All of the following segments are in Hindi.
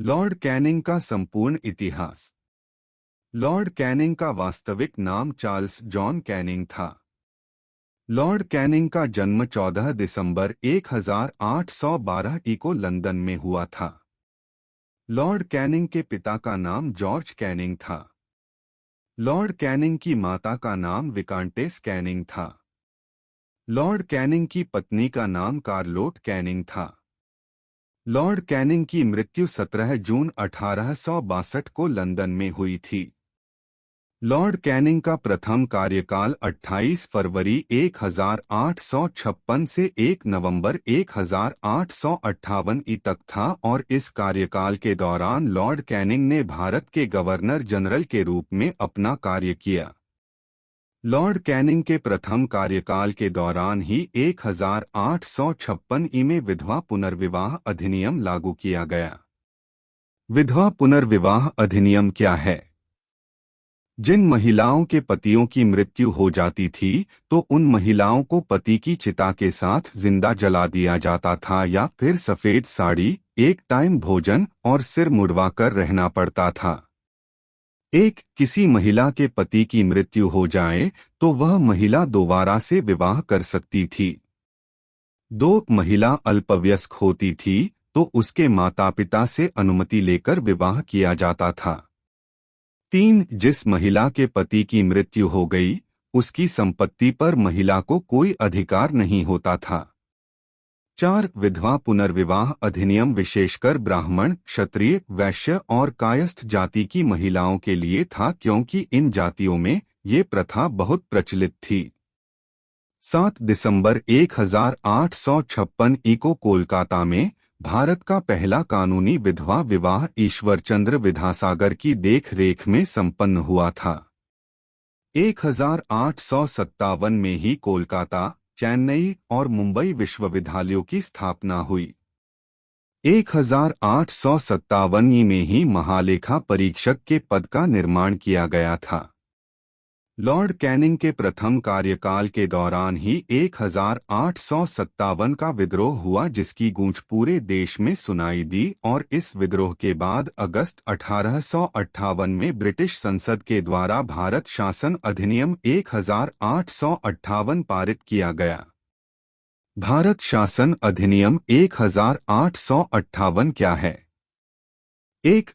लॉर्ड कैनिंग का संपूर्ण इतिहास। लॉर्ड कैनिंग का वास्तविक नाम चार्ल्स जॉन कैनिंग था। लॉर्ड कैनिंग का जन्म 14 दिसंबर 1812 को लंदन में हुआ था। लॉर्ड कैनिंग के पिता का नाम जॉर्ज कैनिंग था। लॉर्ड कैनिंग की माता का नाम विकांटेस कैनिंग था। लॉर्ड कैनिंग की पत्नी का नाम कार्लोट कैनिंग था। लॉर्ड कैनिंग की मृत्यु 17 जून 1862 को लंदन में हुई थी। लॉर्ड कैनिंग का प्रथम कार्यकाल 28 फरवरी 1856 से 1 नवंबर 1858 तक था और इस कार्यकाल के दौरान लॉर्ड कैनिंग ने भारत के गवर्नर जनरल के रूप में अपना कार्य किया। लॉर्ड कैनिंग के प्रथम कार्यकाल के दौरान ही 1856 में विधवा पुनर्विवाह अधिनियम लागू किया गया। विधवा पुनर्विवाह अधिनियम क्या है? जिन महिलाओं के पतियों की मृत्यु हो जाती थी तो उन महिलाओं को पति की चिता के साथ जिंदा जला दिया जाता था या फिर सफेद साड़ी, एक टाइम भोजन और सिर मुड़वाकर रहना पड़ता था। किसी महिला के पति की मृत्यु हो जाए तो वह महिला दोबारा से विवाह कर सकती थी। महिला अल्पवयस्क होती थी तो उसके माता पिता से अनुमति लेकर विवाह किया जाता था। जिस महिला के पति की मृत्यु हो गई उसकी संपत्ति पर महिला को कोई अधिकार नहीं होता था। विधवा पुनर्विवाह अधिनियम विशेषकर ब्राह्मण, क्षत्रिय, वैश्य और कायस्थ जाति की महिलाओं के लिए था क्योंकि इन जातियों में ये प्रथा बहुत प्रचलित थी। 7 दिसंबर 1856 को कोलकाता में भारत का पहला कानूनी विधवा विवाह ईश्वरचंद्र विद्यासागर की देखरेख में संपन्न हुआ था। 1857 में ही कोलकाता, चेन्नई और मुंबई विश्वविद्यालयों की स्थापना हुई। 1857 में ही महालेखा परीक्षक के पद का निर्माण किया गया था। लॉर्ड कैनिंग के प्रथम कार्यकाल के दौरान ही 1857 का विद्रोह हुआ जिसकी गूंज पूरे देश में सुनाई दी और इस विद्रोह के बाद अगस्त 1858 में ब्रिटिश संसद के द्वारा भारत शासन अधिनियम 1858 पारित किया गया। भारत शासन अधिनियम 1858 क्या है?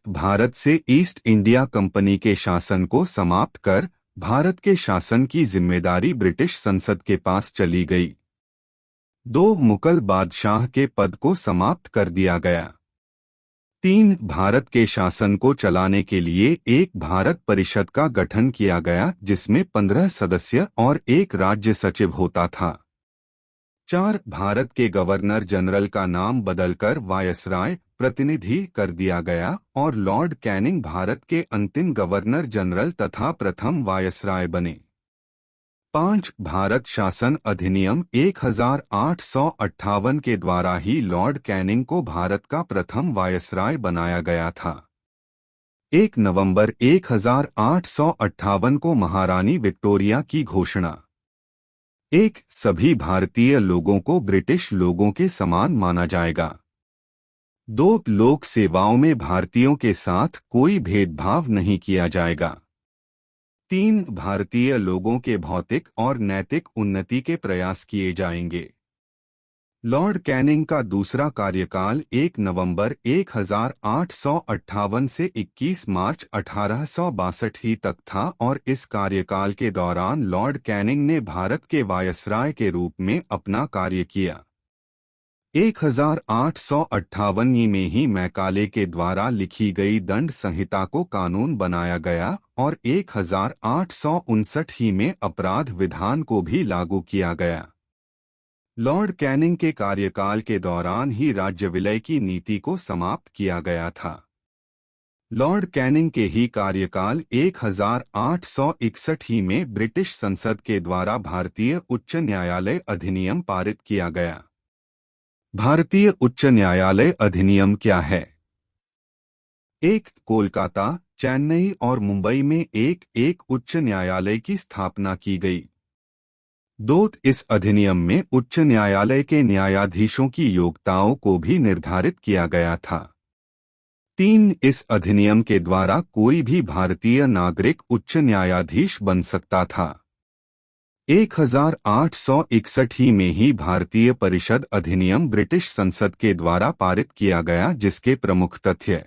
भारत से ईस्ट इंडिया कंपनी के शासन को समाप्त कर भारत के शासन की जिम्मेदारी ब्रिटिश संसद के पास चली गई। मुगल बादशाह के पद को समाप्त कर दिया गया। भारत के शासन को चलाने के लिए एक भारत परिषद का गठन किया गया जिसमें 15 सदस्य और एक राज्य सचिव होता था। भारत के गवर्नर जनरल का नाम बदलकर वायसराय प्रतिनिधि कर दिया गया और लॉर्ड कैनिंग भारत के अंतिम गवर्नर जनरल तथा प्रथम वायसराय बने। भारत शासन अधिनियम 1858 के द्वारा ही लॉर्ड कैनिंग को भारत का प्रथम वायसराय बनाया गया था। 1 नवंबर 1858 को महारानी विक्टोरिया की घोषणा। सभी भारतीय लोगों को ब्रिटिश लोगों के समान माना जाएगा। लोक सेवाओं में भारतीयों के साथ कोई भेदभाव नहीं किया जाएगा। भारतीय लोगों के भौतिक और नैतिक उन्नति के प्रयास किए जाएंगे। लॉर्ड कैनिंग का दूसरा कार्यकाल 1 नवंबर 1858 से 21 मार्च 1862 तक था और इस कार्यकाल के दौरान लॉर्ड कैनिंग ने भारत के वायसराय के रूप में अपना कार्य किया। 1858 में ही मैकाले के द्वारा लिखी गई दंड संहिता को कानून बनाया गया और 1859 में अपराध विधान को भी लागू किया गया। लॉर्ड कैनिंग के कार्यकाल के दौरान ही राज्य विलय की नीति को समाप्त किया गया था। लॉर्ड कैनिंग के ही कार्यकाल 1861 में ब्रिटिश संसद के द्वारा भारतीय उच्च न्यायालय अधिनियम पारित किया गया। भारतीय उच्च न्यायालय अधिनियम क्या है? कोलकाता, चेन्नई और मुंबई में एक उच्च न्यायालय की स्थापना की गई। इस अधिनियम में उच्च न्यायालय के न्यायाधीशों की योग्यताओं को भी निर्धारित किया गया था। 3. इस अधिनियम के द्वारा कोई भी भारतीय नागरिक उच्च न्यायाधीश बन सकता था। 1861 ही में ही भारतीय परिषद अधिनियम ब्रिटिश संसद के द्वारा पारित किया गया, जिसके प्रमुख तथ्य: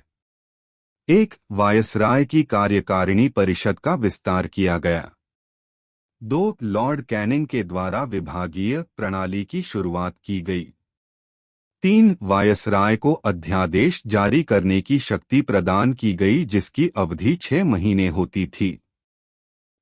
1. वायसराय की कार्यकारिणी परिषद का विस्तार किया गया। 2. लॉर्ड कैनिंग के द्वारा विभागीय प्रणाली की शुरुआत की गई। 3. वायसराय को अध्यादेश जारी करने की शक्ति प्रदान की गई, जिसकी अवधि 6 महीने होती थी।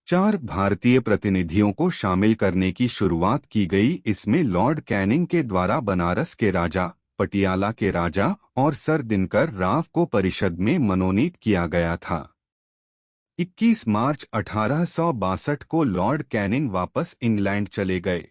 4. भारतीय प्रतिनिधियों को शामिल करने की शुरुआत की गई। इसमें लॉर्ड कैनिंग के द्वारा बनारस के राजा, पटियाला के राजा और सर दिनकर राव को परिषद में मनोनीत किया गया था। 21 मार्च 1862 को लॉर्ड कैनिंग वापस इंग्लैंड चले गए।